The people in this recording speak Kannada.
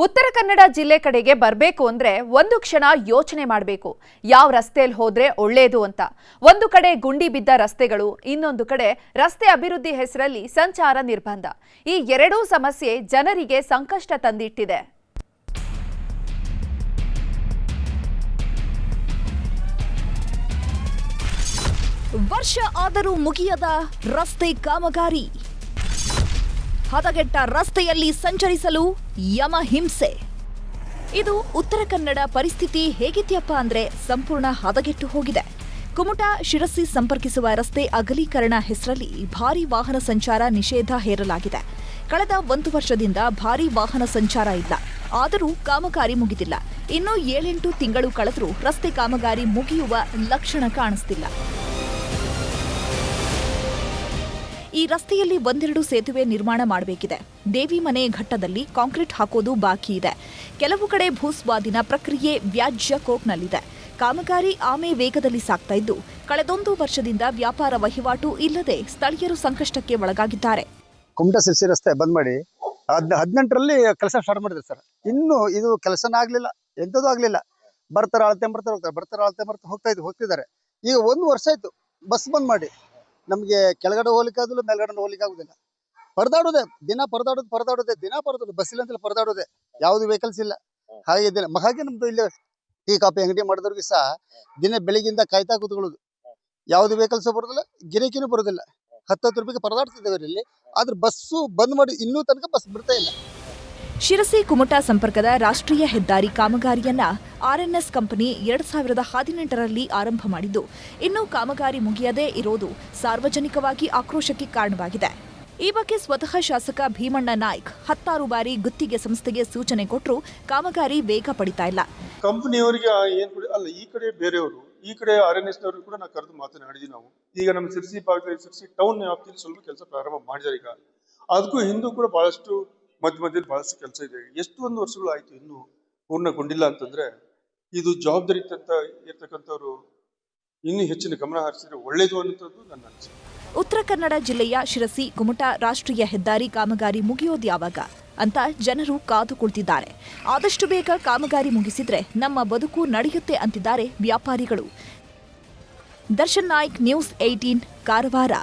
ಉತ್ತರ ಕನ್ನಡ ಜಿಲ್ಲೆ ಕಡೆಗೆ ಬರಬೇಕು ಅಂದ್ರೆ ಒಂದು ಕ್ಷಣ ಯೋಚನೆ ಮಾಡಬೇಕು. ಯಾವ ರಸ್ತೆಯಲ್ಲಿ ಹೋದ್ರೆ ಒಳ್ಳೆಯದು ಅಂತ. ಒಂದು ಕಡೆ ಗುಂಡಿ ಬಿದ್ದ ರಸ್ತೆಗಳು, ಇನ್ನೊಂದು ಕಡೆ ರಸ್ತೆ ಅಭಿವೃದ್ಧಿ ಹೆಸರಲ್ಲಿ ಸಂಚಾರ ನಿರ್ಬಂಧ. ಈ ಎರಡೂ ಸಮಸ್ಯೆ ಜನರಿಗೆ ಸಂಕಷ್ಟ ತಂದಿಟ್ಟಿದೆ. ವರ್ಷ ಆದರೂ ಮುಗಿಯದ ರಸ್ತೆ ಕಾಮಗಾರಿ. ಹದಗೆಟ್ಟ ರಸ್ತೆಯಲ್ಲಿ ಸಂಚರಿಸಲು ಯಮ ಹಿಂಸೆ. ಇದು ಉತ್ತರ ಕನ್ನಡ ಪರಿಸ್ಥಿತಿ ಹೇಗಿದೆಯಪ್ಪ ಅಂದ್ರೆ ಸಂಪೂರ್ಣ ಹದಗೆಟ್ಟು ಹೋಗಿದೆ. ಕುಮಟಾ ಶಿರಸಿ ಸಂಪರ್ಕಿಸುವ ರಸ್ತೆ ಅಗಲೀಕರಣ ಹೆಸರಲ್ಲಿ ಭಾರೀ ವಾಹನ ಸಂಚಾರ ನಿಷೇಧ ಹೇರಲಾಗಿದೆ. ಕಳೆದ 1 ವರ್ಷದಿಂದ ಭಾರೀ ವಾಹನ ಸಂಚಾರ ಇಲ್ಲ. ಆದರೂ ಕಾಮಗಾರಿ ಮುಗಿದಿಲ್ಲ. ಇನ್ನೂ 7-8 ತಿಂಗಳು ಕಳೆದರೂ ರಸ್ತೆ ಕಾಮಗಾರಿ ಮುಗಿಯುವ ಲಕ್ಷಣ ಕಾಣಿಸ್ತಿಲ್ಲ. ಈ ರಸ್ತೆಯಲ್ಲಿ 1-2 ಸೇತುವೆ ನಿರ್ಮಾಣ ಮಾಡಬೇಕಿದೆ. ದೇವಿಮನೆ ಘಟ್ಟದಲ್ಲಿ ಕಾಂಕ್ರೀಟ್ ಹಾಕೋದು ಬಾಕಿ ಇದೆ. ಕೆಲವು ಕಡೆ ಭೂಸ್ವಾಧೀನ ಪ್ರಕ್ರಿಯೆ ವ್ಯಾಜ್ಯ ಕೋರ್ಟ್ನಲ್ಲಿದೆ. ಕಾಮಗಾರಿ ಆಮೆ ವೇಗದಲ್ಲಿ ಸಾಗ್ತಾ ಇದ್ದು, ಕಳೆದೊಂದು ವರ್ಷದಿಂದ ವ್ಯಾಪಾರ ವಹಿವಾಟು ಇಲ್ಲದೆ ಸ್ಥಳೀಯರು ಸಂಕಷ್ಟಕ್ಕೆ ಒಳಗಾಗಿದ್ದಾರೆ. ಕುಮಟಾ ಶಿರಸಿ ರಸ್ತೆ ಬಂದ್ ಮಾಡಿ 18ರಲ್ಲಿ ಕೆಲಸ ಸ್ಟಾರ್ಟ್ ಮಾಡಿದ್ರು ಸರ್. ಇನ್ನು ಇದು ಕೆಲಸನೇ ಆಗ್ಲಿಲ್ಲ, ಎಂಥದ್ದು ಆಗ್ಲಿಲ್ಲ. ಬರ್ತಾರೆ ಅಳತೆ ಬರ್ತಾರೆ ಹೋಗ್ತಿದ್ದಾರೆ. ಈಗ 1 ವರ್ಷ ಆಯ್ತು ಬಸ್ ಬಂದ್ ಮಾಡಿ. ನಮ್ಗೆ ಕೆಳಗಡೆ ಹೋಗ್ಲಿಕ್ಕೆ ಆಗುದಿಲ್ಲ, ಮೇಲ್ಗಡೆ ಹೋಗ್ಲಿಕ್ಕೆ ಆಗುದಿಲ್ಲ. ಪರದಾಡೋದೆ ದಿನ, ಪರದಾಡೋದೆ ದಿನ, ಬಸ್ ಇಲ್ಲ ಅಂತ ಪರದಾಡೋದೆ. ಯಾವ್ದು ವೆಹಿಕಲ್ಸ್ ಇಲ್ಲ. ಹಾಗೆ ನಮ್ದು ಇಲ್ಲಿ ಟೀ ಕಾಫಿ ಅಂಗಡಿ ಮಾಡಿದವ್ರಿಗೆ ಸಹ ದಿನ ಬೆಳಿಗ್ಗೆಯಿಂದ ಕಾಯ್ತಾ ಕೂತ್ಕೊಳ್ಳೋದು. ಯಾವ್ದು ವೆಹಿಕಲ್ಸ್ ಬರೋದಿಲ್ಲ, ಗಿರಾಕಿನೂ ಬರೋದಿಲ್ಲ. 10 ರೂಪಾಯಿಗೆ ಪರದಾಡ್ತಿದ್ದೇವೆ ಇಲ್ಲಿ. ಆದ್ರೆ ಬಸ್ಸು ಬಂದ್ ಮಾಡಿ ಇನ್ನೂ ತನಕ ಬಸ್ ಬಿಡ್ತಾ ಇಲ್ಲ. ಶಿರಸಿ ಕುಮಟಾ ಸಂಪರ್ಕದ ರಾಷ್ಟ್ರೀಯ ಹೆದ್ದಾರಿ ಕಾಮಗಾರಿಯನ್ನ ಆರ್ಎನ್ಎಸ್ ಕಂಪನಿ 2018ರಲ್ಲಿ ಆರಂಭ ಮಾಡಿದ್ದು, ಇನ್ನೂ ಕಾಮಗಾರಿ ಮುಗಿಯದೇ ಇರೋದು ಸಾರ್ವಜನಿಕವಾಗಿ ಆಕ್ರೋಶಕ್ಕೆ ಕಾರಣವಾಗಿದೆ. ಈ ಬಗ್ಗೆ ಸ್ವತಃ ಶಾಸಕ ಭೀಮಣ್ಣ ನಾಯ್ಕ್ 10 ಬಾರಿ ಗುತ್ತಿಗೆ ಸಂಸ್ಥೆಗೆ ಸೂಚನೆ ಕೊಟ್ಟರೂ ಕಾಮಗಾರಿ ವೇಗ ಪಡಿತಾ ಇಲ್ಲ. ಕಂಪನಿಯವರಿಗೆ ಅಲ್ಲ, ಈ ಕಡೆ ಬೇರೆಯವರು, ಈ ಕಡೆ ಆರ್ಎನ್ಎಸ್ ನವರು ಕೂಡ ನಾವು ಕರೆದು ಮಾತನಾಡಿದ್ವಿ. ನಾವು ಈಗ ನಮ್ಮ ಶಿರಸಿ ಭಾಗದಲ್ಲಿ, ಶಿರಸಿ ಟೌನ್ ವ್ಯಾಪ್ತಿಯಲ್ಲಿ ಸ್ವಲ್ಪ ಕೆಲಸ ಪ್ರಾರಂಭ ಮಾಡಿದ್ದಾರೆ. ಈಗ ಅದಕ್ಕೂ ಹಿಂದೂ ಕೂಡ ಬಹಳಷ್ಟು ಮಧ್ಯದಲ್ಲಿ ಬಹಳಷ್ಟು ಕೆಲಸ ಇದೆ. ಎಷ್ಟು 1 ವರ್ಷಗಳು ಆಯ್ತು ಇನ್ನೂ ಪೂರ್ಣಗೊಂಡಿಲ್ಲ ಅಂತಂದ್ರೆ, ಇದು ಜವಾಬ್ದಾರಿ ಇರ್ತಕ್ಕಂಥವ್ರು ಇನ್ನೂ ಹೆಚ್ಚಿನ ಗಮನ ಹರಿಸಿದ್ರೆ ಒಳ್ಳೇದು ಅನ್ನೋದು ನನ್ನ ಅನಿಸಿಕೆ. ಉತ್ತರ ಕನ್ನಡ ಜಿಲ್ಲೆಯ ಶಿರಸಿ ಕುಮಟಾ ರಾಷ್ಟ್ರೀಯ ಹೆದ್ದಾರಿ ಕಾಮಗಾರಿ ಮುಗಿಯೋದು ಯಾವಾಗ ಅಂತ ಜನರು ಕಾದು ಕುಳಿತಿದ್ದಾರೆ. ಆದಷ್ಟು ಬೇಗ ಕಾಮಗಾರಿ ಮುಗಿಸಿದ್ರೆ ನಮ್ಮ ಬದುಕು ನಡೆಯುತ್ತೆ ಅಂತಿದ್ದಾರೆ ವ್ಯಾಪಾರಿಗಳು. ದರ್ಶನ್ ನಾಯ್ಕ್, ನ್ಯೂಸ್ 18, ಕಾರವಾರ.